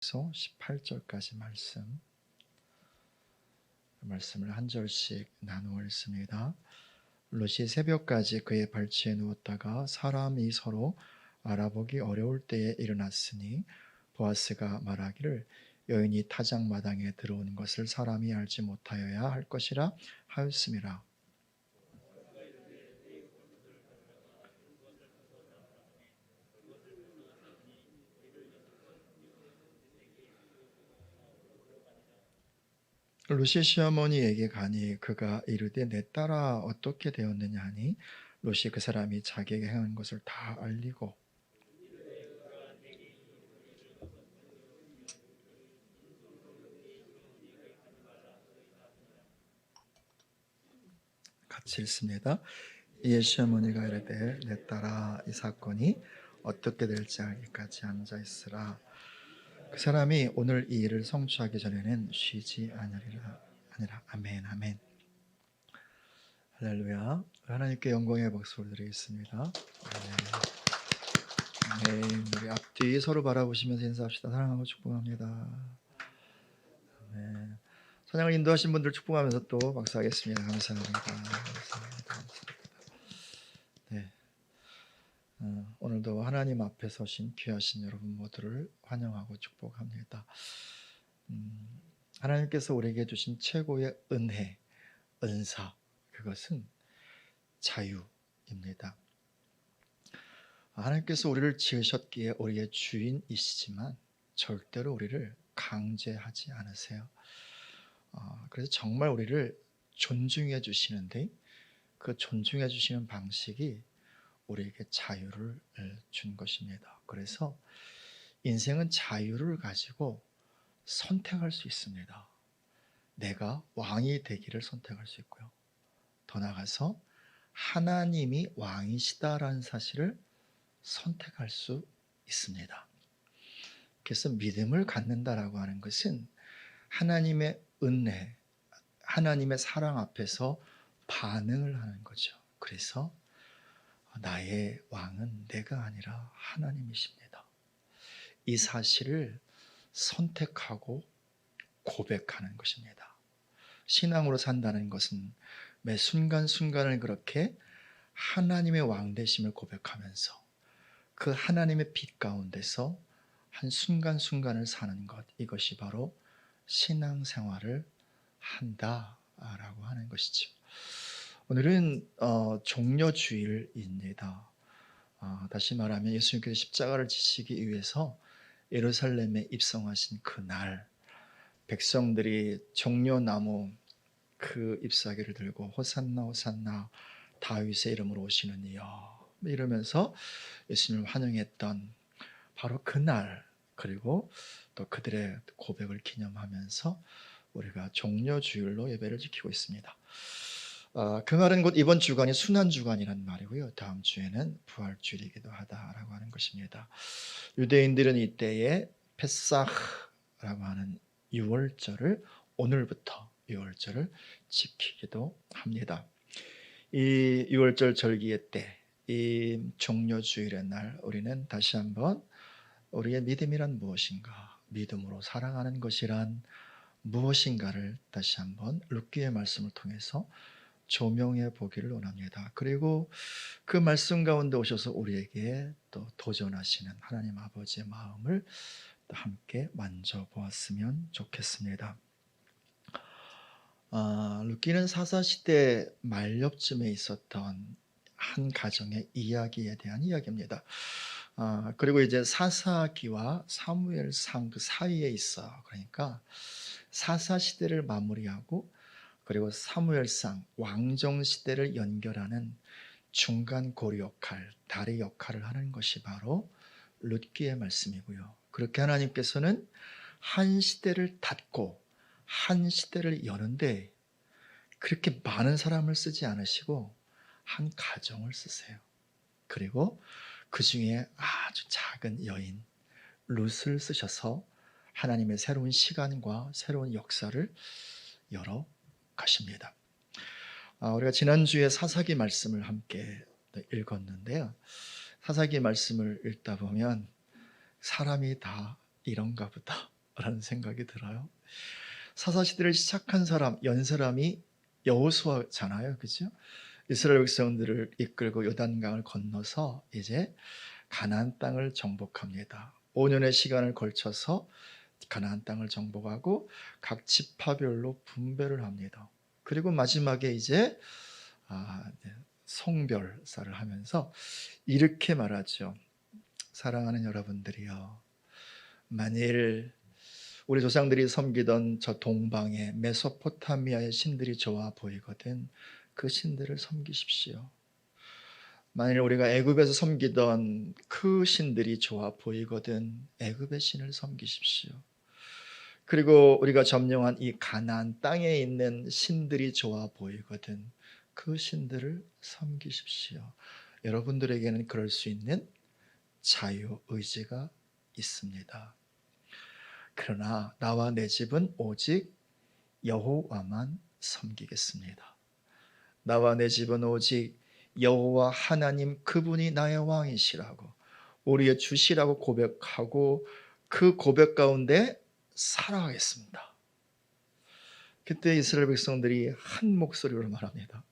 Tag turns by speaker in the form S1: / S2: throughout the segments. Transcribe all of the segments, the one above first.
S1: 그래서 18절까지 말씀을 한 절씩 나누어 읽습니다. 롯이 새벽까지 그의 발치에 누웠다가 사람이 서로 알아보기 어려울 때에 일어났으니 보아스가 말하기를 여인이 타작마당에 들어오는 것을 사람이 알지 못하여야 할 것이라 하였음이라. 롯이 시어머니에게 가니 그가 이르되 내 딸아 어떻게 되었느냐 하니 롯이 그 사람이 자기에게 행한 것을 다 알리고 같이 읽습니다. 이에 시어머니가 이르되 내 딸아 이 사건이 어떻게 될지 알기까지 앉아 있으라. 그 사람이 오늘 이 일을 성취하기 전에는 쉬지 아니라. 아멘 아멘. 할렐루야. 하나님께 영광의 박수를 드리겠습니다. 아멘. 우리 앞뒤 서로 바라보시면서 인사합시다. 사랑하고 축복합니다. 아멘. 찬양을 인도하신 분들 축복하면서 또 박수하겠습니다. 감사합니다. 네. 오늘도 하나님 앞에 서신 귀하신 여러분 모두를 환영하고 축복합니다. 하나님께서 우리에게 주신 최고의 은혜, 은사, 그것은 자유입니다. 하나님께서 우리를 지으셨기에 우리의 주인이시지만 절대로 우리를 강제하지 않으세요. 그래서 정말 우리를 존중해 주시는데 그 존중해 주시는 방식이 우리에게 자유를 준 것입니다. 그래서 인생은 자유를 가지고 선택할 수 있습니다. 내가 왕이 되기를 선택할 수 있고요. 더 나아가서 하나님이 왕이시다라는 사실을 선택할 수 있습니다. 그래서 믿음을 갖는다라고 하는 것은 하나님의 은혜, 하나님의 사랑 앞에서 반응을 하는 거죠. 그래서 나의 왕은 내가 아니라 하나님이십니다. 이 사실을 선택하고 고백하는 것입니다. 신앙으로 산다는 것은 매 순간순간을 그렇게 하나님의 왕 되심을 고백하면서 그 하나님의 빛 가운데서 한 순간순간을 사는 것, 이것이 바로 신앙생활을 한다라고 하는 것이죠. 오늘은 종려주일입니다. 다시 말하면 예수님께서 십자가를 지시기 위해서 예루살렘에 입성하신 그날, 백성들이 종려나무 그 잎사귀를 들고 호산나 호산나 다윗의 이름으로 오시는 이여 이러면서 예수님을 환영했던 바로 그날, 그리고 또 그들의 고백을 기념하면서 우리가 종려주일로 예배를 지키고 있습니다. 그 말은 곧 이번 주간이 순환주간이란 말이고요. 다음 주에는 부활주일이기도 하다라고 하는 것입니다. 유대인들은 이때에 페사흐라고 하는 유월절을 오늘부터 유월절을 지키기도 합니다. 이 유월절 절기의 때, 이 종려주일의 날 우리는 다시 한번 우리의 믿음이란 무엇인가, 믿음으로 사랑하는 것이란 무엇인가를 다시 한번 룻기의 말씀을 통해서 조명해 보기를 원합니다. 그리고 그 말씀 가운데 오셔서 우리에게 또 도전하시는 하나님 아버지의 마음을 또 함께 만져보았으면 좋겠습니다. 룻기는 사사시대 말엽쯤에 있었던 한 가정의 이야기에 대한 이야기입니다. 그리고 이제 사사기와 사무엘상 그 사이에 있어. 그러니까 사사시대를 마무리하고 그리고 사무엘상 왕정시대를 연결하는 중간 고리 역할, 다리 역할을 하는 것이 바로 룻기의 말씀이고요. 그렇게 하나님께서는 한 시대를 닫고 한 시대를 여는데 그렇게 많은 사람을 쓰지 않으시고 한 가정을 쓰세요. 그리고 그 중에 아주 작은 여인 룻을 쓰셔서 하나님의 새로운 시간과 새로운 역사를 열어 가십니다. 우리가 지난주에 사사기 말씀을 함께 읽었는데요. 사사기 말씀을 읽다 보면 사람이 다 이런가 보다 라는 생각이 들어요. 사사시대를 시작한 사람, 연 사람이 여호수아잖아요. 그죠? 이스라엘 백성들을 이끌고 요단강을 건너서 이제 가나안 땅을 정복합니다. 5년의 시간을 걸쳐서 가나안 땅을 정복하고 각 지파별로 분배를 합니다. 그리고 마지막에 이제 성별사를 하면서 이렇게 말하죠. 사랑하는 여러분들이여, 만일 우리 조상들이 섬기던 저 동방의 메소포타미아의 신들이 좋아 보이거든 그 신들을 섬기십시오. 만일 우리가 애굽에서 섬기던 그 신들이 좋아 보이거든 애굽의 신을 섬기십시오. 그리고 우리가 점령한 이 가나안 땅에 있는 신들이 좋아 보이거든 그 신들을 섬기십시오. 여러분들에게는 그럴 수 있는 자유의지가 있습니다. 그러나 나와 내 집은 오직 여호와만 섬기겠습니다. 나와 내 집은 오직 여호와 하나님 그분이 나의 왕이시라고 우리의 주시라고 고백하고 그 고백 가운데 살아가겠습니다. 그때 이스라엘 백성들이 한 목소리로 말합니다.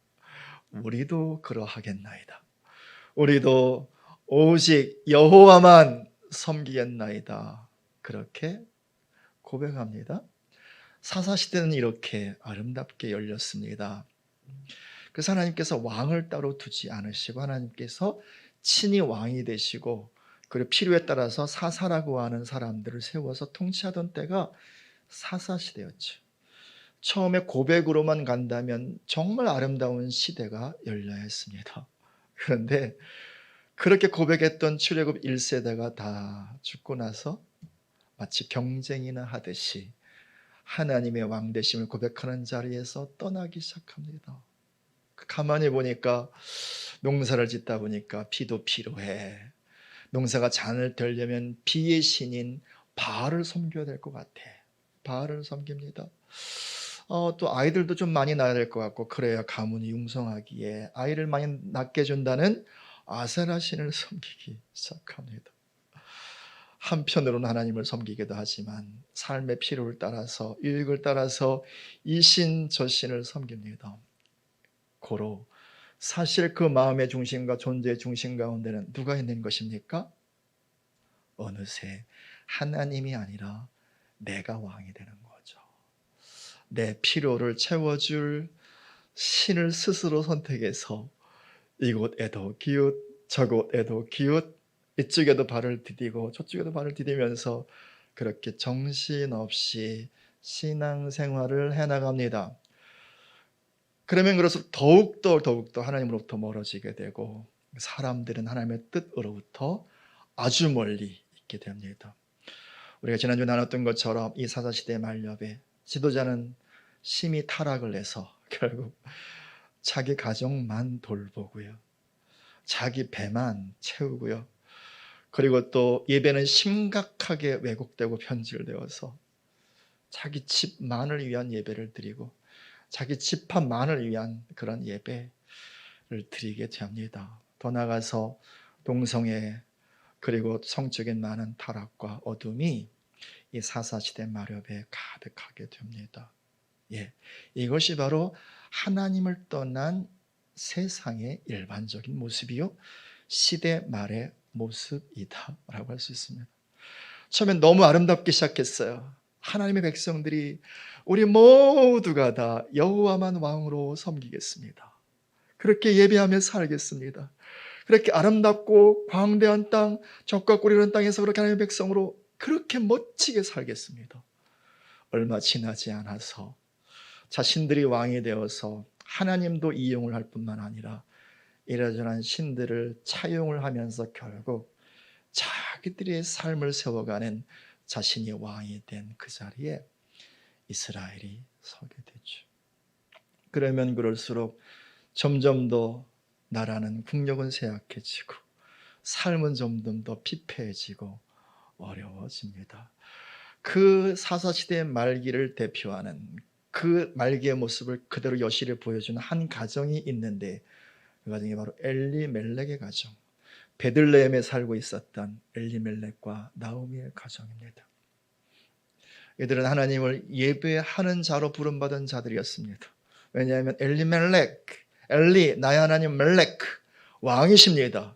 S1: 우리도 그러하겠나이다. 우리도 오직 여호와만 섬기겠나이다. 그렇게 고백합니다. 사사시대는 이렇게 아름답게 열렸습니다. 그래서 하나님께서 왕을 따로 두지 않으시고 하나님께서 친히 왕이 되시고 그리고 필요에 따라서 사사라고 하는 사람들을 세워서 통치하던 때가 사사시대였죠. 처음에 고백으로만 간다면 정말 아름다운 시대가 열려야 했습니다. 그런데 그렇게 고백했던 출애굽 1세대가 다 죽고 나서 마치 경쟁이나 하듯이 하나님의 왕되심을 고백하는 자리에서 떠나기 시작합니다. 가만히 보니까 농사를 짓다 보니까 비도 필요해. 농사가 잘 되려면 비의 신인 바알을 섬겨야 될 것 같아. 바알을 섬깁니다. 또 아이들도 좀 많이 낳아야 될 것 같고 그래야 가문이 융성하기에 아이를 많이 낳게 해준다는 아세라 신을 섬기기 시작합니다. 한편으로는 하나님을 섬기기도 하지만 삶의 필요를 따라서 유익을 따라서 이 신 저 신을 섬깁니다. 고로 사실 그 마음의 중심과 존재의 중심 가운데는 누가 있는 것입니까? 어느새 하나님이 아니라 내가 왕이 되는 거죠. 내 필요를 채워줄 신을 스스로 선택해서 이곳에도 기웃 저곳에도 기웃 이쪽에도 발을 디디고 저쪽에도 발을 디디면서 그렇게 정신없이 신앙생활을 해나갑니다. 그러면 그럴수록 더욱더 하나님으로부터 멀어지게 되고 사람들은 하나님의 뜻으로부터 아주 멀리 있게 됩니다. 우리가 지난주에 나눴던 것처럼 이 사사시대 말엽에 지도자는 심히 타락을 해서 결국 자기 가정만 돌보고요. 자기 배만 채우고요. 그리고 또 예배는 심각하게 왜곡되고 편질되어서 자기 집만을 위한 예배를 드리고 자기 집합만을 위한 그런 예배를 드리게 됩니다. 더 나아가서 동성애 그리고 성적인 많은 타락과 어둠이 이 사사시대 마렵에 가득하게 됩니다. 이것이 바로 하나님을 떠난 세상의 일반적인 모습이요 시대 말의 모습이다라고 할 수 있습니다. 처음엔 너무 아름답게 시작했어요. 하나님의 백성들이 우리 모두가 다 여호와만 왕으로 섬기겠습니다. 그렇게 예배하며 살겠습니다. 그렇게 아름답고 광대한 땅, 적과 꿀이는 땅에서 그렇게 하나님의 백성으로 그렇게 멋지게 살겠습니다. 얼마 지나지 않아서 자신들이 왕이 되어서 하나님도 이용을 할 뿐만 아니라 이러저러한 신들을 차용을 하면서 결국 자기들의 삶을 세워가는 자신이 왕이 된 그 자리에 이스라엘이 서게 되죠. 그러면 그럴수록 점점 더 나라는 국력은 쇠약해지고 삶은 점점 더 피폐해지고 어려워집니다. 그 사사시대의 말기를 대표하는 그 말기의 모습을 그대로 여실히 보여주는 한 가정이 있는데 그 가정이 바로 엘리멜렉의 가정, 베들레헴에 살고 있었던 엘리멜렉과 나오미의 가정입니다. 이들은 하나님을 예배하는 자로 부름받은 자들이었습니다. 왜냐하면 엘리 나의 하나님 멜렉 왕이십니다.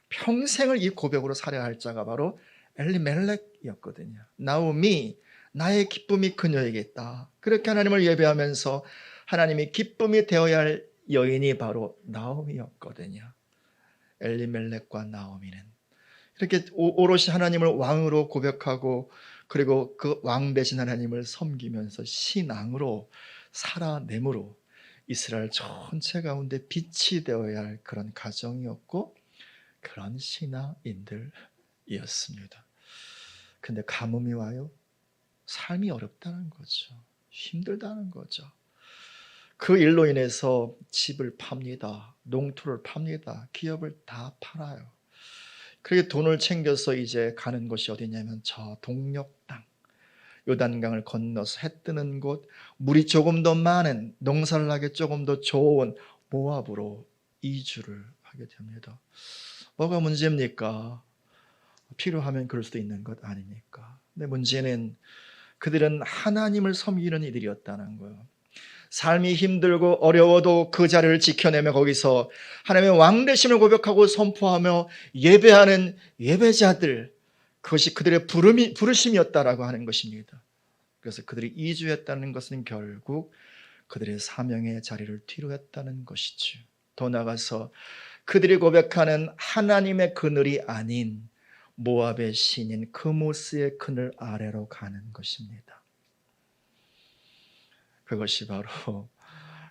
S1: 평생을 이 고백으로 살아야 할 자가 바로 엘리멜렉이었거든요. 나오미 나의 기쁨이 그녀에게 있다. 그렇게 하나님을 예배하면서 하나님이 기쁨이 되어야 할 여인이 바로 나오미였거든요. 엘리멜렉과 나오미는 이렇게 오롯이 하나님을 왕으로 고백하고 그리고 그 왕 대신 하나님을 섬기면서 신앙으로 살아내므로 이스라엘 전체 가운데 빛이 되어야 할 그런 가정이었고 그런 신앙인들이었습니다. 근데 가뭄이 와요. 삶이 어렵다는 거죠. 힘들다는 거죠. 그 일로 인해서 집을 팝니다. 농토를 팝니다. 기업을 다 팔아요. 그렇게 돈을 챙겨서 이제 가는 곳이 어디냐면 저 동력 땅, 요단강을 건너서 해 뜨는 곳, 물이 조금 더 많은, 농사를 하기 조금 더 좋은 모압으로 이주를 하게 됩니다. 뭐가 문제입니까? 필요하면 그럴 수도 있는 것 아닙니까? 근데 문제는 그들은 하나님을 섬기는 이들이었다는 거예요. 삶이 힘들고 어려워도 그 자리를 지켜내며 거기서 하나님의 왕되심을 고백하고 선포하며 예배하는 예배자들, 그것이 그들의 부르심이었다라고 하는 것입니다. 그래서 그들이 이주했다는 것은 결국 그들의 사명의 자리를 뒤로 했다는 것이죠. 더 나아가서 그들이 고백하는 하나님의 그늘이 아닌 모압의 신인 그모스의 그늘 아래로 가는 것입니다. 그것이 바로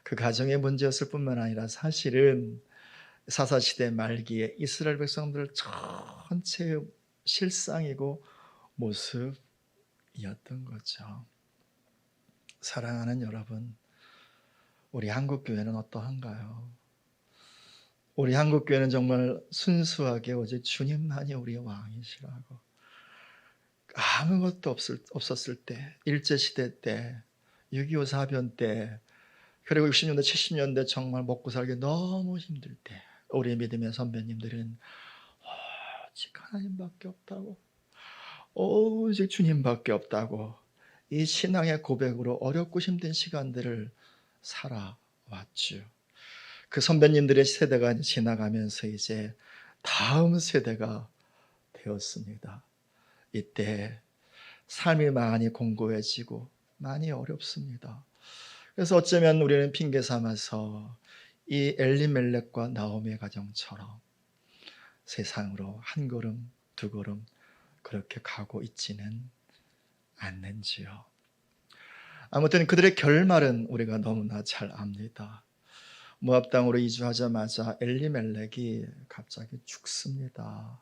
S1: 그 가정의 문제였을 뿐만 아니라 사실은 사사시대 말기에 이스라엘 백성들 전체의 실상이고 모습이었던 거죠. 사랑하는 여러분, 우리 한국교회는 어떠한가요? 우리 한국교회는 정말 순수하게 오직 주님만이 우리의 왕이시라고, 아무것도 없었을 때, 일제시대 때, 6.25 사변 때, 그리고 60년대 70년대 정말 먹고 살기 너무 힘들 때 우리 믿음의 선배님들은 오직 하나님밖에 없다고, 오직 주님밖에 없다고 이 신앙의 고백으로 어렵고 힘든 시간들을 살아왔죠. 그 선배님들의 세대가 지나가면서 이제 다음 세대가 되었습니다. 이때 삶이 많이 공고해지고 많이 어렵습니다. 그래서 어쩌면 우리는 핑계 삼아서 이 엘리멜렉과 나오미의 가정처럼 세상으로 한 걸음 두 걸음 그렇게 가고 있지는 않는지요. 아무튼 그들의 결말은 우리가 너무나 잘 압니다. 모압 땅으로 이주하자마자 엘리멜렉이 갑자기 죽습니다.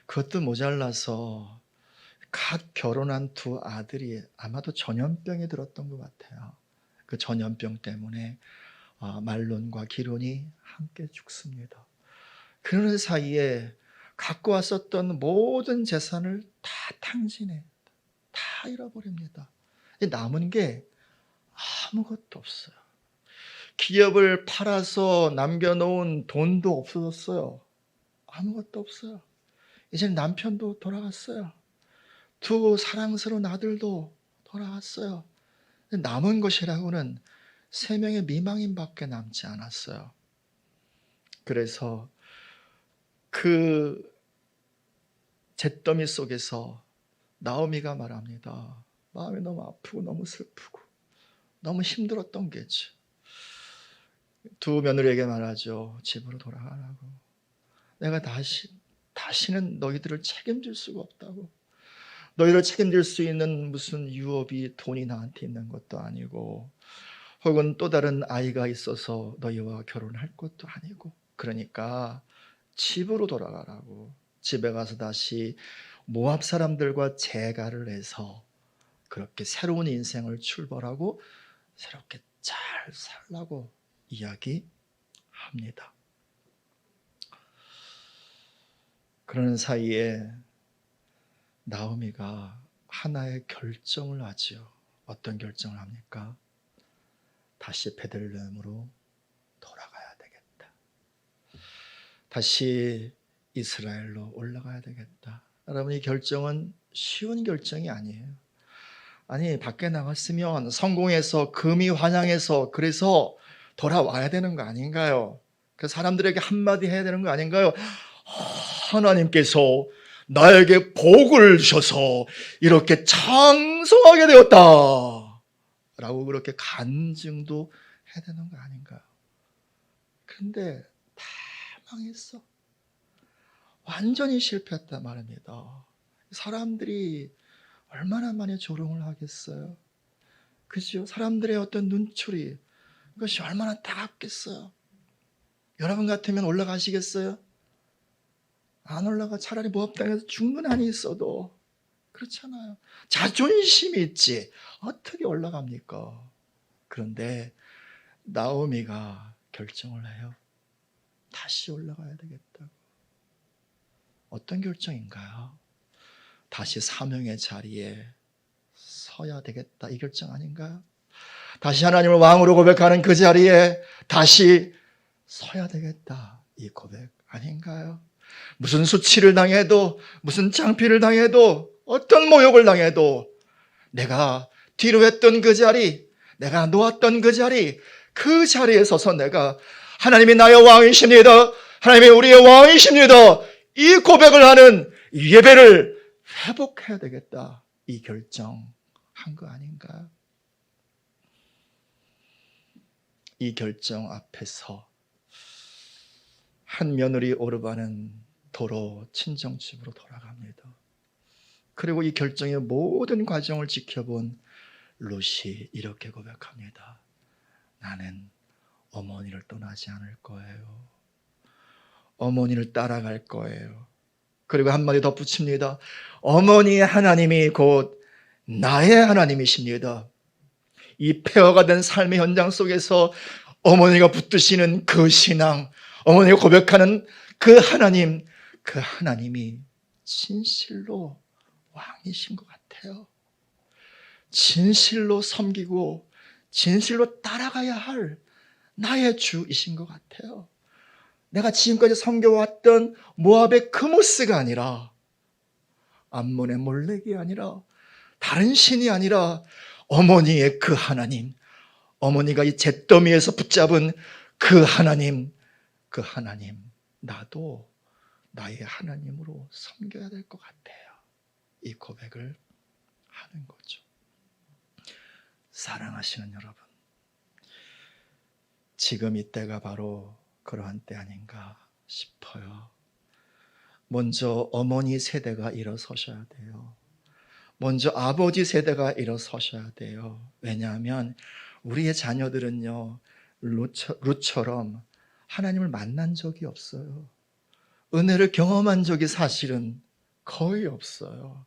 S1: 그것도 모자라서 갓 결혼한 두 아들이 아마도 전염병이 들었던 것 같아요. 그 전염병 때문에 말론과 기론이 함께 죽습니다. 그러는 사이에 갖고 왔었던 모든 재산을 다 탕진해, 다 잃어버립니다. 남은 게 아무것도 없어요. 기업을 팔아서 남겨놓은 돈도 없어졌어요. 아무것도 없어요. 이제 남편도 돌아갔어요. 두 사랑스러운 아들도 돌아갔어요. 남은 것이라고는 3명의 미망인밖에 남지 않았어요. 그래서 그 잿더미 속에서 나오미가 말합니다. 마음이 너무 아프고 너무 슬프고 너무 힘들었던 게죠. 두 며느리에게 말하죠. 집으로 돌아가라고. 내가 다시는 너희들을 책임질 수가 없다고. 너희를 책임질 수 있는 무슨 유업이 돈이 나한테 있는 것도 아니고 혹은 또 다른 아이가 있어서 너희와 결혼할 것도 아니고, 그러니까 집으로 돌아가라고. 집에 가서 다시 모압 사람들과 재가를 해서 그렇게 새로운 인생을 출발하고 새롭게 잘 살라고 이야기합니다. 그러는 사이에 나오미가 하나의 결정을 하지요. 어떤 결정을 합니까? 다시 베들레헴으로 돌아가야 되겠다. 다시 이스라엘로 올라가야 되겠다. 여러분, 이 결정은 쉬운 결정이 아니에요. 아니, 밖에 나갔으면 성공해서 금이 환영해서 그래서 돌아와야 되는 거 아닌가요? 그 사람들에게 한마디 해야 되는 거 아닌가요? 하나님께서 나에게 복을 주셔서 이렇게 장성하게 되었다 라고 그렇게 간증도 해야 되는 거 아닌가요? 그런데 다 망했어. 완전히 실패했단 말입니다. 사람들이 얼마나 많이 조롱을 하겠어요? 그죠? 사람들의 어떤 눈초리, 그것이 얼마나 따갑겠어요? 여러분 같으면 올라가시겠어요? 안 올라가. 차라리 모압당해서 죽는 한이 있어도. 그렇잖아요. 자존심이 있지 어떻게 올라갑니까? 그런데 나오미가 결정을 해요. 다시 올라가야 되겠다고. 어떤 결정인가요? 다시 사명의 자리에 서야 되겠다, 이 결정 아닌가요? 다시 하나님을 왕으로 고백하는 그 자리에 다시 서야 되겠다, 이 고백 아닌가요? 무슨 수치를 당해도, 무슨 창피를 당해도, 어떤 모욕을 당해도 내가 뒤로 했던 그 자리, 내가 놓았던 그 자리, 그 자리에 서서 내가 하나님이 나의 왕이십니다, 하나님이 우리의 왕이십니다, 이 고백을 하는 예배를 회복해야 되겠다, 이 결정한 거 아닌가요? 이 결정 앞에서 한 며느리 오르반은 도로 친정집으로 돌아갑니다. 그리고 이 결정의 모든 과정을 지켜본 룻이 이렇게 고백합니다. 나는 어머니를 떠나지 않을 거예요. 어머니를 따라갈 거예요. 그리고 한마디 덧붙입니다. 어머니의 하나님이 곧 나의 하나님이십니다. 이 폐허가 된 삶의 현장 속에서 어머니가 붙드시는 그 신앙, 어머니가 고백하는 그 하나님이 진실로 왕이신 것 같아요. 진실로 섬기고 진실로 따라가야 할 나의 주이신 것 같아요. 내가 지금까지 섬겨왔던 모압의 그모스가 아니라, 암몬의 몰렉이 아니라, 다른 신이 아니라 어머니의 그 하나님, 어머니가 이 잿더미에서 붙잡은 그 하나님, 나도 나의 하나님으로 섬겨야 될 것 같아요. 이 고백을 하는 거죠. 사랑하시는 여러분, 지금 이때가 바로 그러한 때 아닌가 싶어요. 먼저 어머니 세대가 일어서셔야 돼요. 먼저 아버지 세대가 일어서셔야 돼요. 왜냐하면 우리의 자녀들은요, 룻처럼 하나님을 만난 적이 없어요. 은혜를 경험한 적이 사실은 거의 없어요.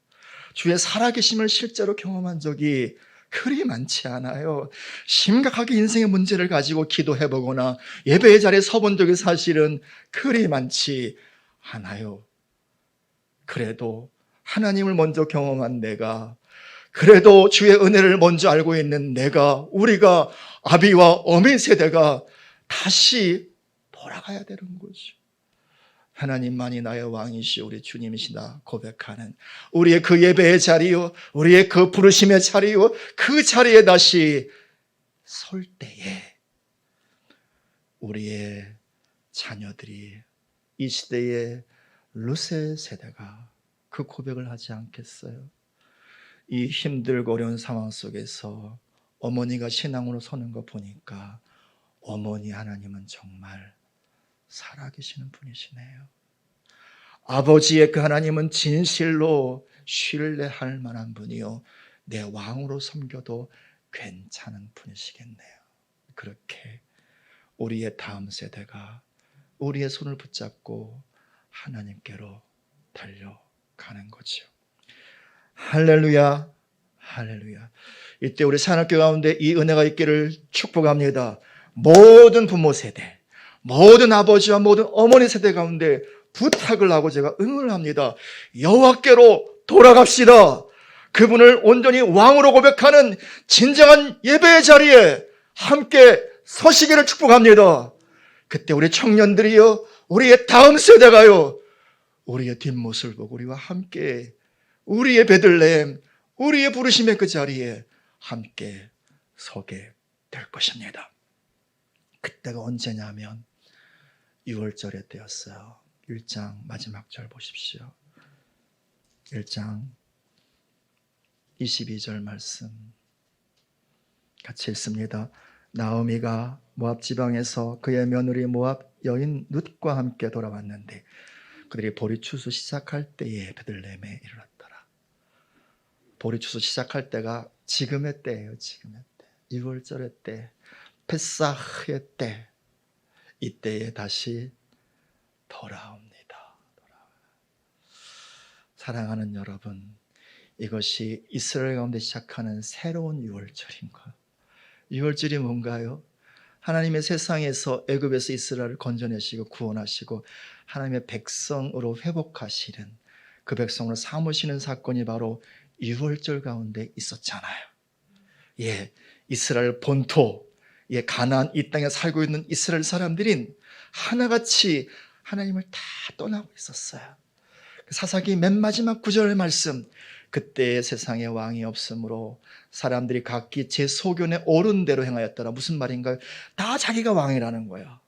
S1: 주의 살아계심을 실제로 경험한 적이 그리 많지 않아요. 심각하게 인생의 문제를 가지고 기도해보거나 예배의 자리에 서본 적이 사실은 그리 많지 않아요. 그래도 하나님을 먼저 경험한 내가, 그래도 주의 은혜를 먼저 알고 있는 내가, 우리가 아비와 어미 세대가 다시 돌아가야 되는 거죠. 하나님만이 나의 왕이시오, 우리 주님이시다 고백하는 우리의 그 예배의 자리요, 우리의 그 부르심의 자리요, 그 자리에 다시 설 때에 우리의 자녀들이 이 시대의 룻의 세대가 그 고백을 하지 않겠어요? 이 힘들고 어려운 상황 속에서 어머니가 신앙으로 서는 거 보니까 어머니 하나님은 정말 살아계시는 분이시네요. 아버지의 그 하나님은 진실로 신뢰할 만한 분이요, 내 왕으로 섬겨도 괜찮은 분이시겠네요. 그렇게 우리의 다음 세대가 우리의 손을 붙잡고 하나님께로 달려가는 거죠. 할렐루야, 할렐루야. 이때 우리 산업교 가운데 이 은혜가 있기를 축복합니다. 모든 부모 세대, 모든 아버지와 모든 어머니 세대 가운데 부탁을 하고 제가 응원을 합니다. 여호와께로 돌아갑시다. 그분을 온전히 왕으로 고백하는 진정한 예배의 자리에 함께 서시기를 축복합니다. 그때 우리 청년들이요, 우리의 다음 세대가요, 우리의 뒷모습을 보고 우리와 함께 우리의 베들레헴, 우리의 부르심의 그 자리에 함께 서게 될 것입니다. 그때가 언제냐면 6월절의 때였어요. 1장 마지막 절 보십시오. 1장 22절 말씀 같이 읽습니다. 나오미가 모압 지방에서 그의 며느리 모압 여인 룻과 함께 돌아왔는데 그들이 보리추수 시작할 때에 베들레헴에 이르렀더라. 보리추수 시작할 때가 지금의 때예요. 지금의 때. 6월절의 때, 페사흐의 때, 이때에 다시 돌아옵니다. 사랑하는 여러분, 이것이 이스라엘 가운데 시작하는 새로운 6월절인 거예요. 6월절이 뭔가요? 하나님의 세상에서 애굽에서 이스라엘을 건져내시고 구원하시고 하나님의 백성으로 회복하시는 그 백성을 삼으시는 사건이 바로 6월절 가운데 있었잖아요. 예, 이스라엘 본토, 예, 가나안 이 땅에 살고 있는 이스라엘 사람들인 하나같이 하나님을 다 떠나고 있었어요. 사사기 맨 마지막 구절의 말씀, 그때 세상에 왕이 없으므로 사람들이 각기 제 소견에 옳은 대로 행하였더라. 무슨 말인가요? 다 자기가 왕이라는 거예요.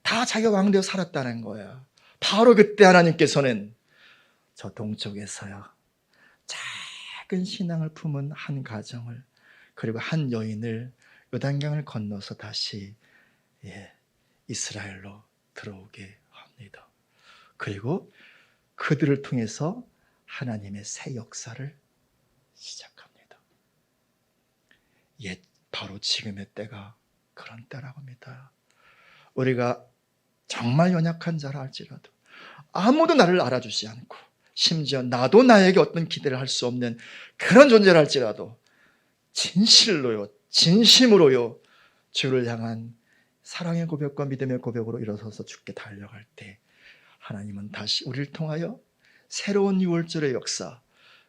S1: 다 자기가 왕되어 살았다는 거예요. 바로 그때 하나님께서는 저 동쪽에서요, 작은 신앙을 품은 한 가정을, 그리고 한 여인을 요단강을 건너서 다시 이스라엘로 들어오게 합니다. 그리고 그들을 통해서 하나님의 새 역사를 시작합니다. 바로 지금의 때가 그런 때라고 합니다. 우리가 정말 연약한 자라 할지라도, 아무도 나를 알아주지 않고 심지어 나도 나에게 어떤 기대를 할 수 없는 그런 존재라 할지라도 진실로요, 진심으로요, 주를 향한 사랑의 고백과 믿음의 고백으로 일어서서 주께 달려갈 때 하나님은 다시 우리를 통하여 새로운 6월절의 역사,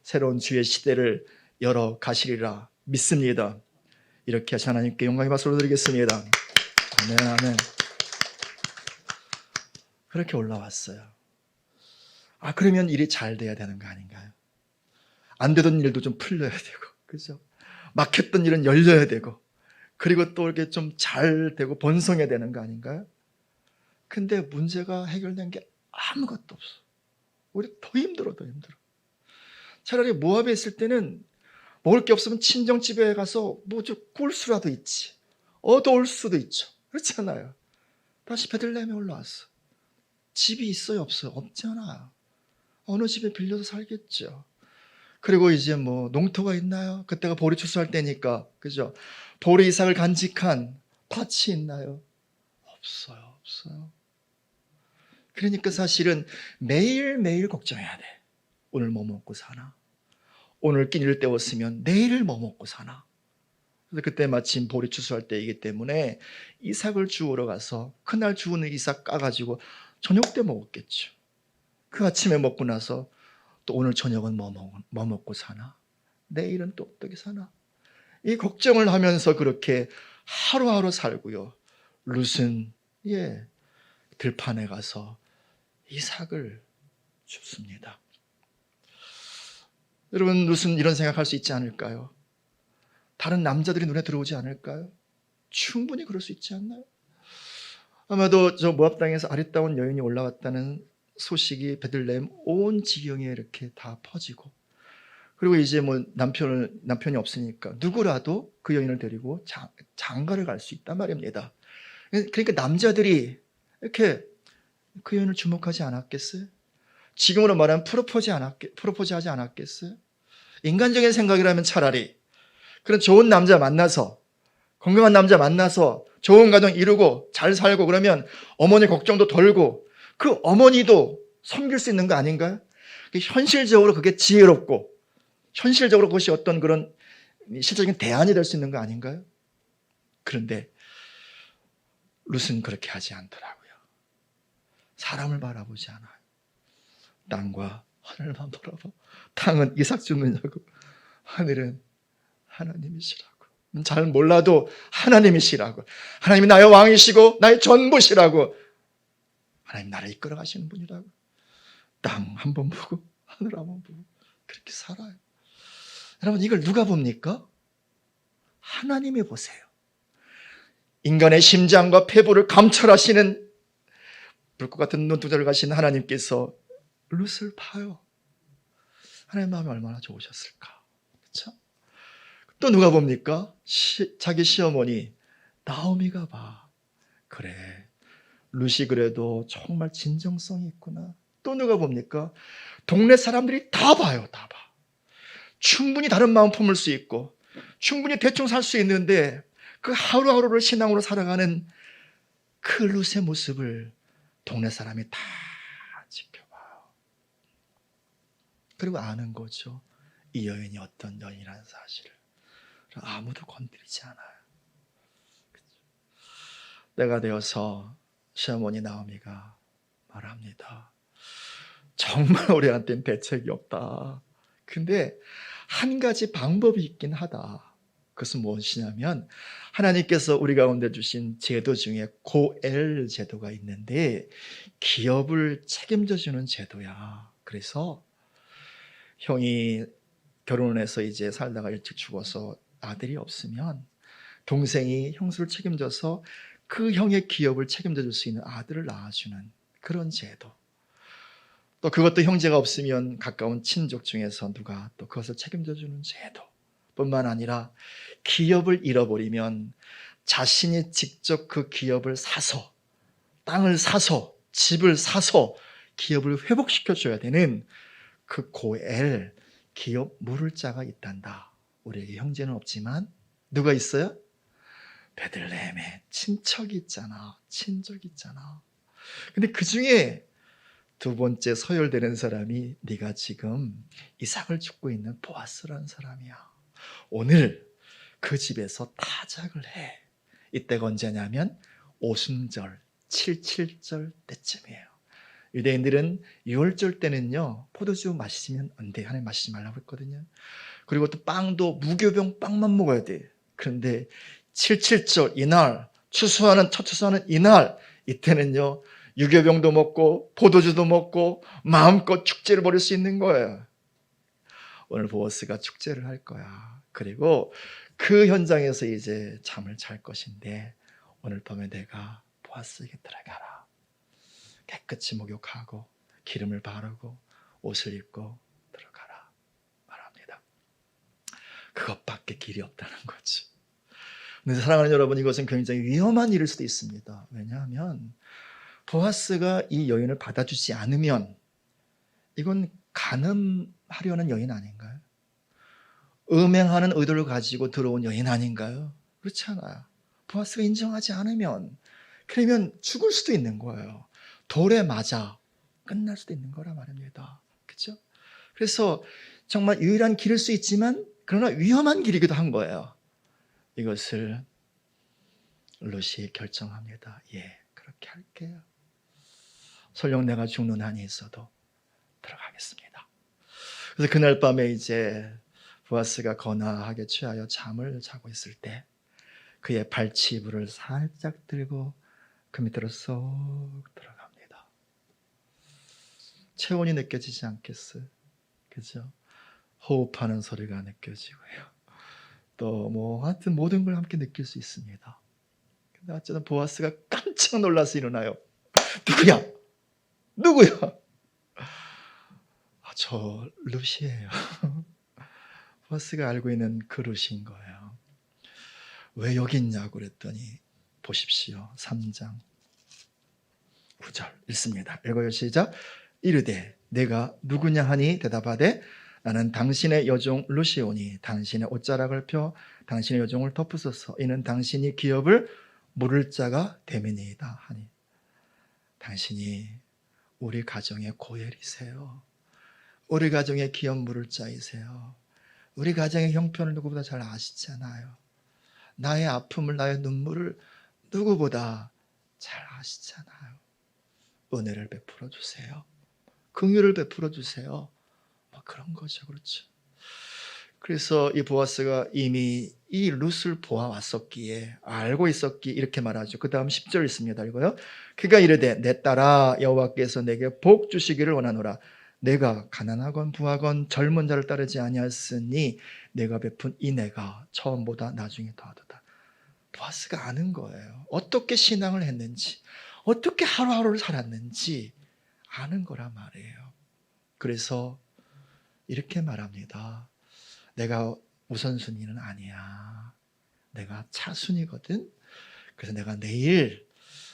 S1: 새로운 주의 시대를 열어 가시리라 믿습니다. 이렇게 하신 하나님께 영광의 박수를 드리겠습니다. 아멘, 아멘. 그렇게 올라왔어요. 그러면 일이 잘 돼야 되는 거 아닌가요? 안 되던 일도 좀 풀려야 되고, 그죠? 막혔던 일은 열려야 되고, 그리고 또 이렇게 좀 잘 되고 번성해야 되는 거 아닌가요? 근데 문제가 해결된 게 아무것도 없어. 우리 더 힘들어, 더 힘들어. 차라리 모압에 있을 때는 먹을 게 없으면 친정집에 가서 뭐 좀 꿀수라도 있지, 얻어올 수도 있죠. 그렇잖아요. 다시 베들레헴에 올라왔어. 집이 있어요, 없어요? 없잖아. 어느 집에 빌려서 살겠죠. 그리고 이제 뭐 농토가 있나요? 그때가 보리 추수할 때니까, 그죠? 보리 이삭을 간직한 밭이 있나요? 없어요, 없어요. 그러니까 사실은 매일매일 걱정해야 돼. 오늘 뭐 먹고 사나? 오늘 끼니를 때웠으면 내일 뭐 먹고 사나? 그래서 그때 마침 보리 추수할 때이기 때문에 이삭을 주우러 가서 그날 주우는 이삭 까가지고 저녁 때 먹었겠죠. 그 아침에 먹고 나서 또 오늘 저녁은 뭐 먹고 사나? 내일은 또 어떻게 사나? 이 걱정을 하면서 그렇게 하루하루 살고요. 룻은 들판에 가서 이삭을 줍습니다. 여러분, 룻은 이런 생각할 수 있지 않을까요? 다른 남자들이 눈에 들어오지 않을까요? 충분히 그럴 수 있지 않나요? 아마도 저 모압 땅에서 아리따운 여인이 올라왔다는 소식이 베들레헴 온 지경에 이렇게 다 퍼지고, 그리고 이제 뭐 남편이 없으니까 누구라도 그 여인을 데리고 장가를 갈 수 있단 말입니다. 그러니까 남자들이 이렇게 그 여인을 주목하지 않았겠어요? 지금으로 말하면 프로포즈하지 않았겠어요? 인간적인 생각이라면 차라리 그런 좋은 남자 만나서, 건강한 남자 만나서 좋은 가정 이루고 잘 살고 그러면 어머니 걱정도 덜고 그 어머니도 섬길 수 있는 거 아닌가요? 현실적으로 그게 지혜롭고 현실적으로 그것이 어떤 그런 실질적인 대안이 될 수 있는 거 아닌가요? 그런데 룻은 그렇게 하지 않더라고요. 사람을 바라보지 않아요. 땅과 하늘만 바라봐. 땅은 이삭 주느냐고, 하늘은 하나님이시라고. 잘 몰라도 하나님이시라고. 하나님이 나의 왕이시고 나의 전부시라고. 하나님 나를 이끌어 가시는 분이라고. 땅 한번 보고 하늘 한번 보고 그렇게 살아요. 여러분, 이걸 누가 봅니까? 하나님이 보세요. 인간의 심장과 폐부를 감찰하시는 불꽃 같은 눈두자를 가신 하나님께서 룻을 봐요. 하나님 마음이 얼마나 좋으셨을까. 그렇죠? 또 누가 봅니까? 자기 시어머니 나오미가 봐. 그래, 룻이 그래도 정말 진정성이 있구나. 또 누가 봅니까? 동네 사람들이 다 봐요. 다 봐. 충분히 다른 마음 품을 수 있고 충분히 대충 살 수 있는데 그 하루하루를 신앙으로 살아가는 그 룻의 모습을 동네 사람이 다 지켜봐요. 그리고 아는 거죠. 이 여인이 어떤 여인이라는 사실을. 아무도 건드리지 않아요. 때가 되어서 시어머니 나오미가 말합니다. 정말 우리한테는 대책이 없다. 근데 한 가지 방법이 있긴 하다. 그것은 무엇이냐면 하나님께서 우리 가운데 주신 제도 중에 고엘 제도가 있는데 기업을 책임져 주는 제도야. 그래서 형이 결혼을 해서 이제 살다가 일찍 죽어서 아들이 없으면 동생이 형수를 책임져서 그 형의 기업을 책임져 줄 수 있는 아들을 낳아주는 그런 제도. 또 그것도 형제가 없으면 가까운 친족 중에서 누가 또 그것을 책임져 주는 제도 뿐만 아니라 기업을 잃어버리면 자신이 직접 그 기업을 사서 땅을 사서 집을 사서 기업을 회복시켜 줘야 되는 그 고엘 기업 물을 자가 있단다. 우리에게 형제는 없지만 누가 있어요? 베들레헴에 친척이 있잖아. 친족이 있잖아. 근데 그 중에 두 번째 서열되는 사람이 네가 지금 이삭을 죽고 있는 보아스라는 사람이야. 오늘 그 집에서 타작을 해. 이때가 언제냐면 오순절 77절 때쯤이에요. 유대인들은 6월절 때는요 포도주 마시면 안 돼. 하나님 마시지 말라고 했거든요. 그리고 또 빵도 무교병 빵만 먹어야 돼. 그런데 77절 이날 추수하는 첫 추수하는 이날 이때는요 유교병도 먹고 포도주도 먹고 마음껏 축제를 벌일 수 있는 거예요. 오늘 보아스가 축제를 할 거야. 그리고 그 현장에서 이제 잠을 잘 것인데 오늘 밤에 내가 보아스에게 들어가라. 깨끗이 목욕하고 기름을 바르고 옷을 입고 들어가라 말합니다. 그것밖에 길이 없다는 거지. 근데 사랑하는 여러분, 이것은 굉장히 위험한 일일 수도 있습니다. 왜냐하면 보아스가 이 여인을 받아주지 않으면 이건 간음하려는 여인 아닌가요? 음행하는 의도를 가지고 들어온 여인 아닌가요? 그렇지 않아요. 보아스가 인정하지 않으면 그러면 죽을 수도 있는 거예요. 돌에 맞아 끝날 수도 있는 거라 말입니다. 그렇죠? 그래서 정말 유일한 길일 수 있지만 그러나 위험한 길이기도 한 거예요. 이것을 룻이 결정합니다. 예, 그렇게 할게요. 설령 내가 죽는 한이 있어도 들어가겠습니다. 그래서 그날 밤에 이제 보아스가 거나하게 취하여 잠을 자고 있을 때 그의 발치부를 살짝 들고 그 밑으로 쏙 들어갑니다. 체온이 느껴지지 않겠어요? 그죠? 호흡하는 소리가 느껴지고요. 또 뭐 하여튼 모든 걸 함께 느낄 수 있습니다. 근데 어쩌다 보아스가 깜짝 놀라서 일어나요. 누구야? 누구야? 저 룻이에요. 보아스가 알고 있는 그 룻인 거예요. 왜 여기 있냐고 그랬더니 보십시오. 3장 9절 읽습니다. 읽어요. 시작. 이르되 내가 누구냐 하니 대답하되 나는 당신의 여종 룻이오니 당신의 옷자락을 펴 당신의 여종을 덮으소서. 이는 당신이 기업을 물을 자가 됨이니이다 하니 당신이 우리 가정의 고엘이세요. 우리 가정의 기업 물을 자이세요. 우리 가정의 형편을 누구보다 잘 아시잖아요. 나의 아픔을 나의 눈물을 누구보다 잘 아시잖아요. 은혜를 베풀어 주세요. 긍휼을 베풀어 주세요. 뭐 그런 거죠. 그렇죠. 그래서 이 보아스가 이미 이 룻을 보아왔었기에 알고 있었기에 이렇게 말하죠. 그 다음 10절 있습니다. 이거요. 그가 이르되 내 딸아 여호와께서 내게 복 주시기를 원하노라. 내가 가난하건 부하건 젊은 자를 따르지 아니하였으니 내가 베푼 인애가 처음보다 나중에 더하도다. 보아스가 아는 거예요. 어떻게 신앙을 했는지, 어떻게 하루하루를 살았는지 아는 거란 말이에요. 그래서 이렇게 말합니다. 내가 우선순위는 아니야. 내가 차순위거든. 그래서 내가 내일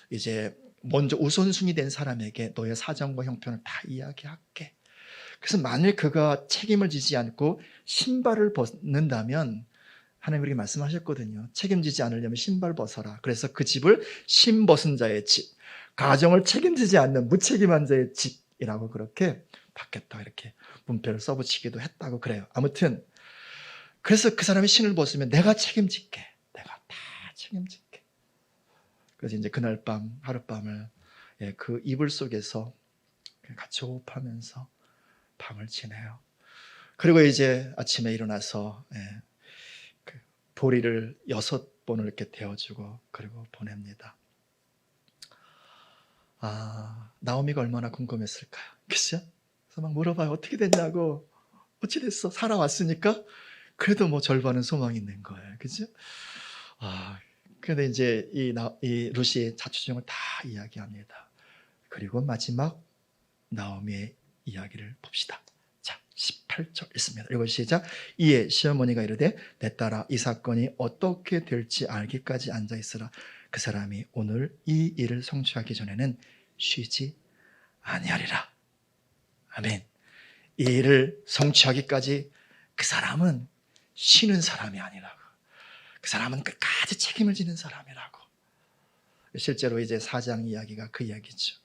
S1: 이제 먼저 우선순위 된 사람에게 너의 사정과 형편을 다 이야기할게. 그래서 만일 그가 책임을 지지 않고 신발을 벗는다면 하나님 우리에게 말씀하셨거든요. 책임지지 않으려면 신발 벗어라. 그래서 그 집을 신 벗은 자의 집, 가정을 책임지지 않는 무책임한 자의 집이라고 그렇게 바뀌었다. 이렇게 문표를 써붙이기도 했다고 그래요. 아무튼 그래서 그 사람이 신을 벗으면 내가 책임질게. 내가 다 책임질게. 그래서 이제 그날 밤 하룻밤을 그 이불 속에서 같이 호흡하면서 밤을 지내요. 그리고 이제 아침에 일어나서 그 보리를 6번을 이렇게 데워주고 그리고 보냅니다. 나오미가 얼마나 궁금했을까요? 그죠? 그래서 막 물어봐요. 어떻게 됐냐고. 어찌 됐어? 살아왔으니까 그래도 뭐 절반은 소망이 있는 거예요. 그죠? 그런데 이제 이 루시의 자초지종을 다 이야기합니다. 그리고 마지막 나오미의 이야기를 봅시다. 자, 18절 있습니다. 이거 시작. 이에 시어머니가 이르되 내 딸아 이 사건이 어떻게 될지 알기까지 앉아있으라. 그 사람이 오늘 이 일을 성취하기 전에는 쉬지 아니하리라. 아멘. 이 일을 성취하기까지 그 사람은 쉬는 사람이 아니라고. 그 사람은 끝까지 책임을 지는 사람이라고. 실제로 이제 4장 이야기가 그 이야기죠.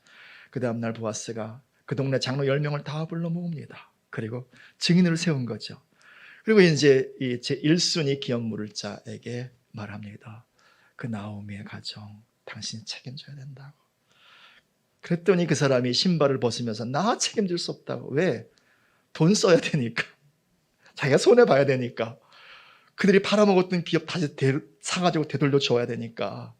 S1: 그 다음날 보아스가 그 동네 장로 10명을 다 불러 모읍니다. 그리고 증인을 세운 거죠. 그리고 이제 이 제1순위 기업 물을 자에게 말합니다. 그 나오미의 가정 당신이 책임져야 된다고. 그랬더니 그 사람이 신발을 벗으면서 나 책임질 수 없다고. 왜? 돈 써야 되니까. 자기가 손해봐야 되니까. 그들이 팔아먹었던 기업 다시 사가지고 되돌려 줘야 되니까.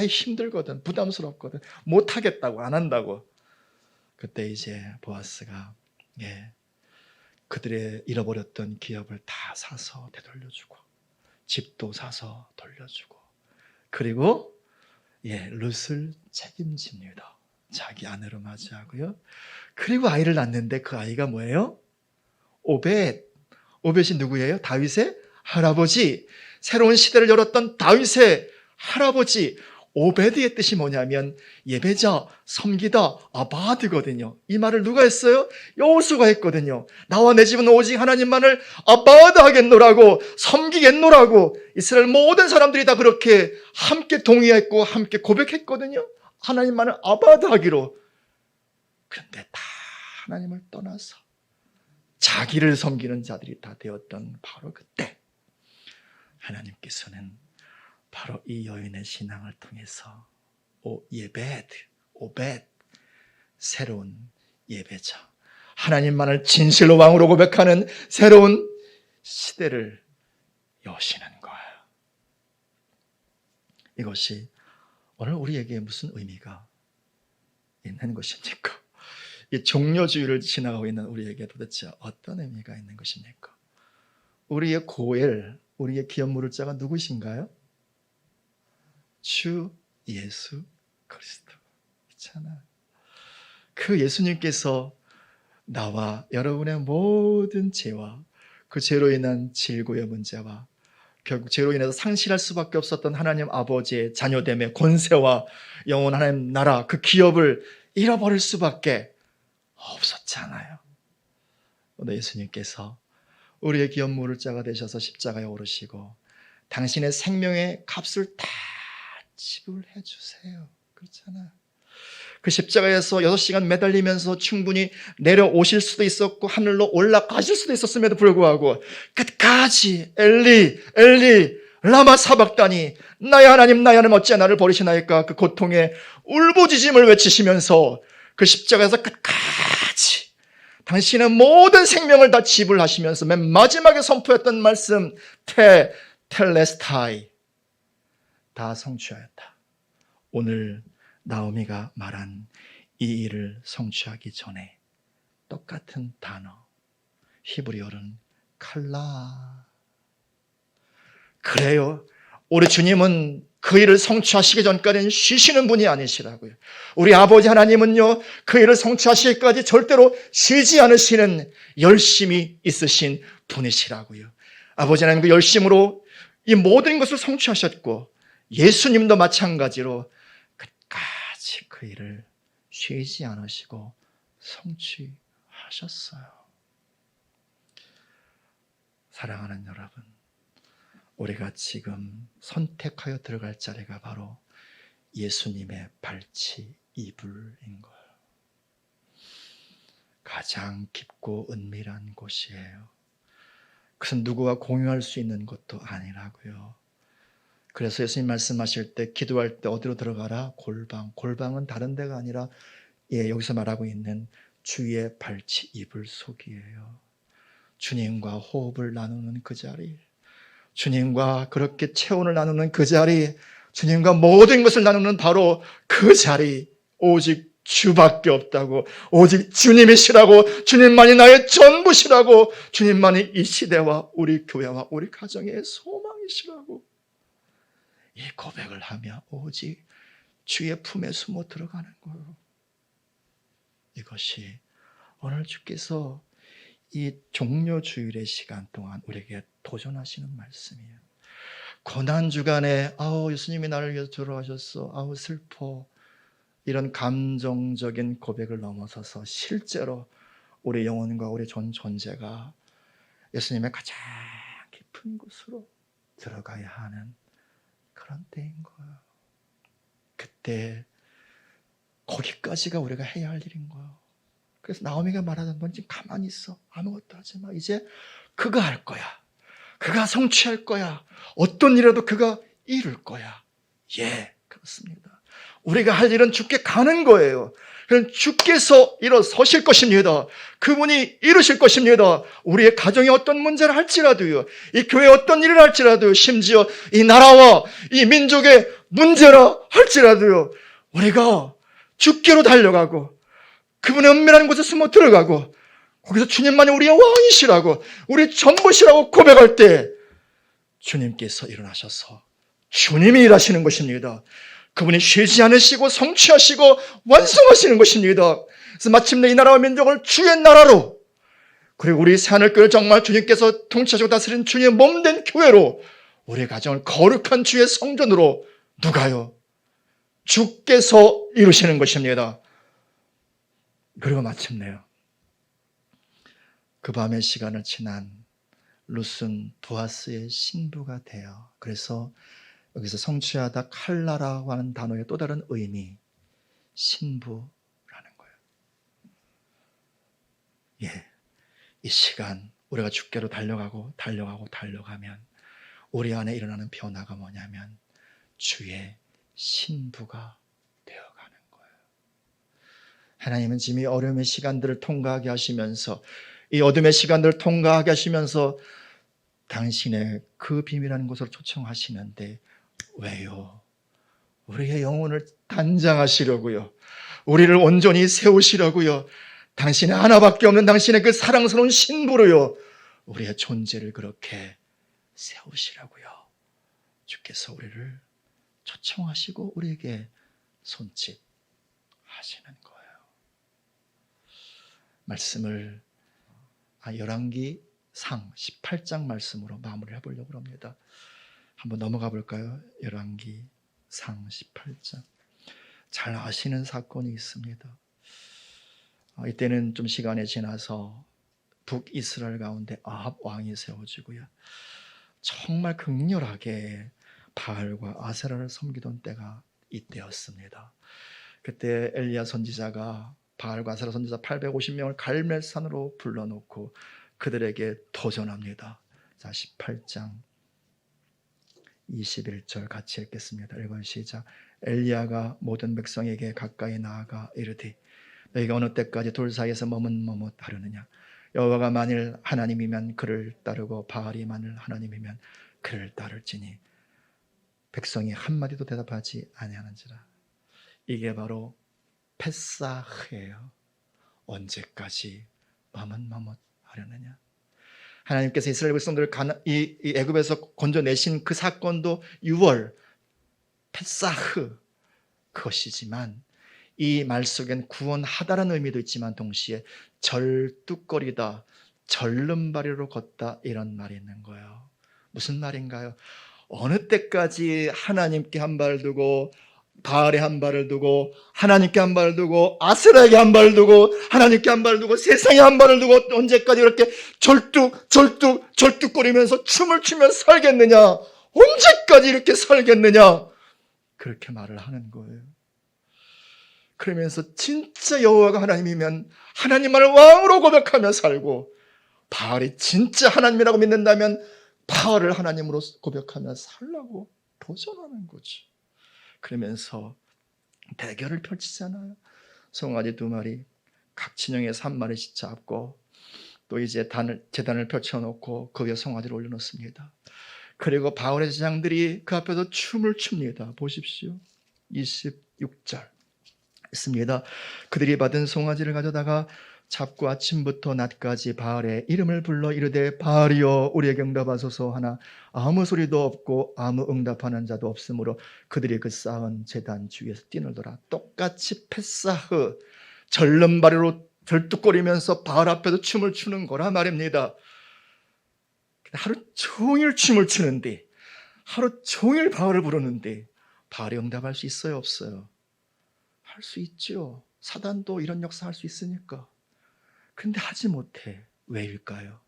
S1: 힘들거든. 부담스럽거든. 못하겠다고. 안 한다고. 그때 이제 보아스가 그들의 잃어버렸던 기업을 다 사서 되돌려주고 집도 사서 돌려주고 그리고 룻을 책임집니다. 자기 아내로 맞이하고요. 그리고 아이를 낳는데 그 아이가 뭐예요? 오벳이 누구예요? 다윗의 할아버지. 새로운 시대를 열었던 다윗의 할아버지. 오베드의 뜻이 뭐냐면 예배자, 섬기다, 아바드거든요. 이 말을 누가 했어요? 여호수아가 했거든요. 나와 내 집은 오직 하나님만을 아바드 하겠노라고, 섬기겠노라고 이스라엘 모든 사람들이 다 그렇게 함께 동의했고 함께 고백했거든요. 하나님만을 아바드 하기로. 그런데 다 하나님을 떠나서 자기를 섬기는 자들이 다 되었던 바로 그때 하나님께서는 바로 이 여인의 신앙을 통해서 오벳, 새로운 예배자, 하나님만을 진실로 왕으로 고백하는 새로운 시대를 여시는 거예요. 이것이 오늘 우리에게 무슨 의미가 있는 것입니까? 이 종려주의를 지나가고 있는 우리에게 도대체 어떤 의미가 있는 것입니까? 우리의 고엘, 우리의 기업 물을 자가 누구신가요? 주 예수 그리스도 있잖아. 그 예수님께서 나와 여러분의 모든 죄와 그 죄로 인한 질고의 문제와 결국 죄로 인해서 상실할 수밖에 없었던 하나님 아버지의 자녀됨의 권세와 영원 하나님 나라 그 기업을 잃어버릴 수밖에 없었잖아요. 오늘 예수님께서 우리의 기업 물을 자가 되셔서 십자가에 오르시고 당신의 생명의 값을 다 지불해 주세요. 그렇잖아. 그 십자가에서 6시간 매달리면서 충분히 내려오실 수도 있었고 하늘로 올라가실 수도 있었음에도 불구하고 끝까지 엘리 엘리 라마 사박다니 나의 하나님 어찌 나를 버리시나이까 그 고통의 울부짖음을 외치시면서 그 십자가에서 끝까지 당신의 모든 생명을 다 지불하시면서 맨 마지막에 선포했던 말씀 텔레스타이 다 성취하였다. 오늘 나오미가 말한 이 일을 성취하기 전에 똑같은 단어. 히브리어는 칼라. 그래요. 우리 주님은 그 일을 성취하시기 전까지는 쉬시는 분이 아니시라고요. 우리 아버지 하나님은요, 그 일을 성취하시기까지 절대로 쉬지 않으시는 열심이 있으신 분이시라고요. 아버지 하나님 그 열심으로 이 모든 것을 성취하셨고, 예수님도 마찬가지로 끝까지 그 일을 쉬지 않으시고 성취하셨어요. 사랑하는 여러분, 우리가 지금 선택하여 들어갈 자리가 바로 예수님의 발치 이불인 거예요. 가장 깊고 은밀한 곳이에요. 그것은 누구와 공유할 수 있는 것도 아니라고요. 그래서 예수님 말씀하실 때 기도할 때 어디로 들어가라? 골방. 골방은 다른 데가 아니라 여기서 말하고 있는 주의 발치 이불 속이에요. 주님과 호흡을 나누는 그 자리, 주님과 그렇게 체온을 나누는 그 자리, 주님과 모든 것을 나누는 바로 그 자리, 오직 주밖에 없다고, 오직 주님이시라고, 주님만이 나의 전부시라고, 주님만이 이 시대와 우리 교회와 우리 가정의 소망이시라고, 이 고백을 하며 오직 주의 품에 숨어 들어가는 거예요. 이것이 오늘 주께서 이 종료주일의 시간 동안 우리에게 도전하시는 말씀이에요. 고난주간에 예수님이 나를 위해서 돌아가셨어, 슬퍼, 이런 감정적인 고백을 넘어서서 실제로 우리 영혼과 우리 전 존재가 예수님의 가장 깊은 곳으로 들어가야 하는 그런 때인 거예요. 그때 거기까지가 우리가 해야 할 일인 거예요. 그래서 나오미가 말하던 건 지금 가만히 있어, 아무것도 하지 마, 이제 그가 할 거야, 그가 성취할 거야, 어떤 일이라도 그가 이룰 거야. 그렇습니다. 우리가 할 일은 주께 가는 거예요. 주께서 일어서실 것입니다. 그분이 이루실 것입니다. 우리의 가정이 어떤 문제를 할지라도요, 이 교회에 어떤 일을 할지라도요, 심지어 이 나라와 이 민족의 문제라 할지라도요, 우리가 주께로 달려가고 그분의 은밀한 곳에 숨어 들어가고 거기서 주님만이 우리의 왕이시라고, 우리 전부시라고 고백할 때 주님께서 일어나셔서 주님이 일하시는 것입니다. 그분이 쉬지 않으시고 성취하시고 완성하시는 것입니다. 그래서 마침내 이 나라와 민족을 주의 나라로, 그리고 우리 새하늘교회를 정말 주님께서 통치하시고 다스리는 주님의 몸된 교회로, 우리의 가정을 거룩한 주의 성전으로, 누가요? 주께서 이루시는 것입니다. 그리고 마침내요, 그 밤의 시간을 지난 룻은 보아스의 신부가 되어, 그래서 여기서 성취하다 칼라라고 하는 단어의 또 다른 의미, 신부라는 거예요. 이 시간 우리가 주께로 달려가면 우리 안에 일어나는 변화가 뭐냐면 주의 신부가 되어가는 거예요. 하나님은 지금 이 어려움의 시간들을 통과하게 하시면서, 이 어둠의 시간들을 통과하게 하시면서 당신의 그 비밀한 곳으로 초청하시는데, 왜요? 우리의 영혼을 단장하시려고요, 우리를 온전히 세우시려고요, 당신의 하나밖에 없는 당신의 그 사랑스러운 신부로요, 우리의 존재를 그렇게 세우시라고요. 주께서 우리를 초청하시고 우리에게 손짓하시는 거예요. 말씀을 열왕기상 18장 말씀으로 마무리를 해보려고 합니다. 한번 넘어가 볼까요? 열왕기상 18장. 잘 아시는 사건이 있습니다. 이때는 좀 시간이 지나서 북이스라엘 가운데 아합 왕이 세워지고요, 정말 극렬하게 바알과 아세라를 섬기던 때가 이때였습니다. 그때 엘리야 선지자가 바알과 아세라 선지자 850명을 갈멜산으로 불러놓고 그들에게 도전합니다. 자, 18장 21절 같이 읽겠습니다. 읽어요. 시작. 엘리야가 모든 백성에게 가까이 나아가 이르되 너희가 어느 때까지 돌 사이에서 머뭇하려느냐. 여호와가 만일 하나님이면 그를 따르고 바알이 만일 하나님이면 그를 따를지니 백성이 한마디도 대답하지 아니하는지라. 이게 바로 페사흐예요. 언제까지? 머뭇머뭇하려느냐? 하나님께서 이스라엘 백성들을 이 애굽에서 건져내신 그 사건도 6월 페사흐 그것이지만 이 말 속엔 구원하다라는 의미도 있지만 동시에 절뚝거리다, 절름발이로 걷다 이런 말이 있는 거예요. 무슨 말인가요? 어느 때까지 하나님께 한 발 두고 바알에 한 발을 두고 하나님께 한 발을 두고 아세라에게 한 발을 두고 하나님께 한 발을 두고 세상에 한 발을 두고 언제까지 이렇게 절뚝거리면서 춤을 추며 살겠느냐? 언제까지 이렇게 살겠느냐? 그렇게 말을 하는 거예요. 그러면서 진짜 여호와가 하나님이면 하나님만을 왕으로 고백하며 살고 바알이 진짜 하나님이라고 믿는다면 바알을 하나님으로 고백하며 살라고 도전하는 거죠. 그러면서 대결을 펼치잖아요. 송아지 2마리, 각 진영에서 1마리씩 잡고 또 이제 제단을 펼쳐놓고 그 위에 송아지를 올려놓습니다. 그리고 바알의 제장들이 그 앞에서 춤을 춥니다. 보십시오. 26절 있습니다. 그들이 받은 송아지를 가져다가 잡고 아침부터 낮까지 바알의 이름을 불러 이르되 바알이여 우리에게 응답하소서 하나 아무 소리도 없고 아무 응답하는 자도 없으므로 그들이 그 쌓은 제단 주위에서 뛰놀더라. 똑같이 페사흐 절름발이로 절뚝거리면서 바알 앞에서 춤을 추는 거라 말입니다. 하루 종일 춤을 추는데 하루 종일 바알을 부르는데 바알이 응답할 수 있어요? 없어요? 할 수 있죠. 사단도 이런 역사 할 수 있으니까. 근데 하지 못해. 왜일까요?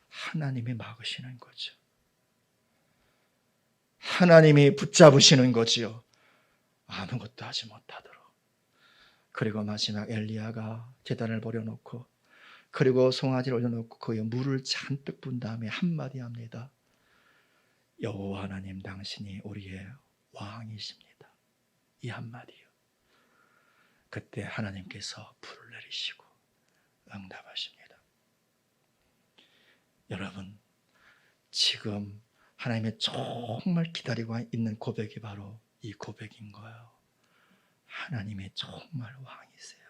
S1: 하나님이 막으시는 거죠. 하나님이 붙잡으시는 거지요. 아무것도 하지 못하도록. 그리고 마지막 엘리야가 제단을 버려놓고 그리고 송아지를 올려놓고 그 위에 물을 잔뜩 분 다음에 한마디 합니다. 여호와 하나님 당신이 우리의 왕이십니다. 이 한마디요. 그때 하나님께서 불을 내리시고 응답하십니다. 여러분, 지금 하나님이 정말 기다리고 있는 고백이 바로 이 고백인 거예요. 하나님이 정말 왕이세요.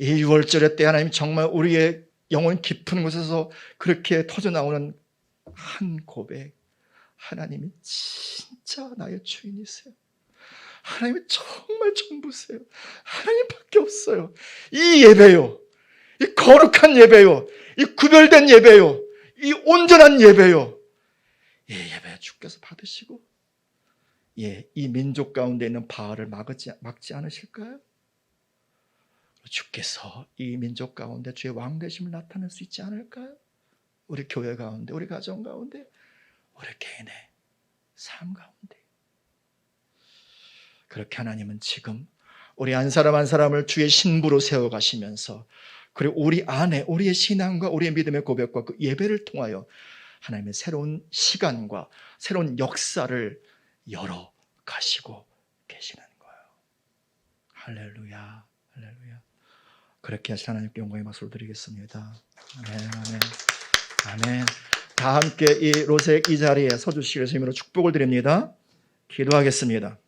S1: 이 6월절의 때 하나님 정말 우리의 영혼 깊은 곳에서 그렇게 터져나오는 한 고백. 하나님이 진짜 나의 주인이세요. 하나님이 정말 전부세요. 하나님밖에 없어요. 이 예배요, 이 거룩한 예배요, 이 구별된 예배요, 이 온전한 예배요, 이 예배 주께서 받으시고 이 민족 가운데 있는 바알을 막지 않으실까요? 주께서 이 민족 가운데 주의 왕되심을 나타낼 수 있지 않을까요? 우리 교회 가운데, 우리 가정 가운데, 우리 개인의 삶 가운데. 그렇게 하나님은 지금 우리 한 사람 한 사람을 주의 신부로 세워가시면서 그리고 우리 안에 우리의 신앙과 우리의 믿음의 고백과 그 예배를 통하여 하나님의 새로운 시간과 새로운 역사를 열어 가시고 계시는 거예요. 할렐루야, 할렐루야. 그렇게 하신 하나님께 영광의 박수를 드리겠습니다. 아멘, 아멘, 아멘. 다 함께 이 로색 이 자리에 서주시길 주님으로 축복을 드립니다. 기도하겠습니다.